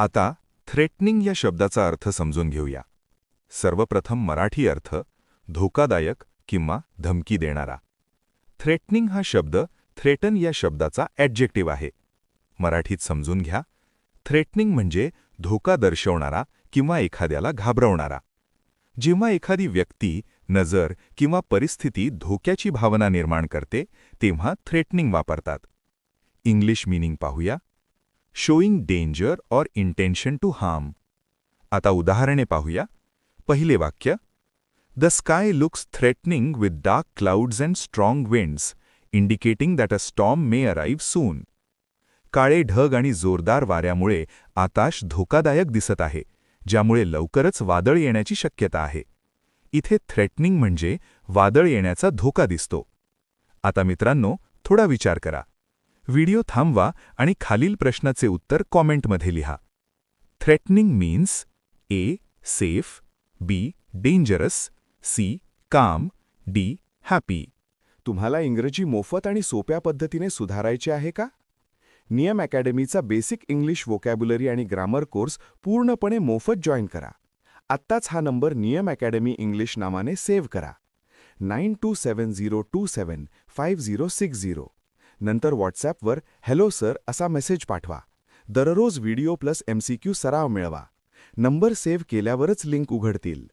आता थ्रेटनिंग या शब्दाचा अर्थ समजून घेऊया. सर्वप्रथम मराठी अर्थ धोकादायक किंवा धमकी देणारा. थ्रेटनिंग हा शब्द थ्रेटन या शब्दाचा ॲडजेक्टिव्ह आहे. मराठीत समजून घ्या. थ्रेटनिंग म्हणजे धोका दर्शवणारा किंवा एखाद्याला घाबरवणारा. जेव्हा एखादी व्यक्ती, नजर किंवा परिस्थिती धोक्याची भावना निर्माण करते तेव्हा थ्रेटनिंग वापरतात. इंग्लिश मीनिंग पाहूया. Showing danger or intention to harm. आता उदाहरणे पाहूया. पहिले वाक्य, the sky looks threatening with dark clouds and strong winds, indicating that a storm may arrive soon. काळे ढग आणि जोरदार वाऱ्यामुळे आकाश धोकादायक दिसत आहे, ज्यामुळे लवकरच वादळ येण्याची शक्यता आहे. इथे थ्रेटनिंग म्हणजे वादळ येण्याचा धोका दिसतो. आता मित्रांनो, थोडा विचार करा. व्हिडिओ थांबवा आणि खालील प्रश्नाचे उत्तर कॉमेंटमध्ये लिहा. Threatening means A. Safe, B. Dangerous, C. Calm, D. Happy. तुम्हाला इंग्रजी मोफत आणि सोप्या पद्धतीने सुधारायचे आहे का? नियम अकॅडमीचा बेसिक इंग्लिश व्होकॅब्युलरी आणि ग्रामर कोर्स पूर्णपणे मोफत जॉईन करा. आत्ताच हा नंबर नियम अकॅडमी इंग्लिश नावाने सेव्ह करा. 9270275060. नंतर व्हॉट्सॲपवर हॅलो सर असा मेसेज पाठवा. दररोज व्हिडिओ प्लस MCQ सराव मिळवा. नंबर सेव्ह केल्यावरच लिंक उघडतील.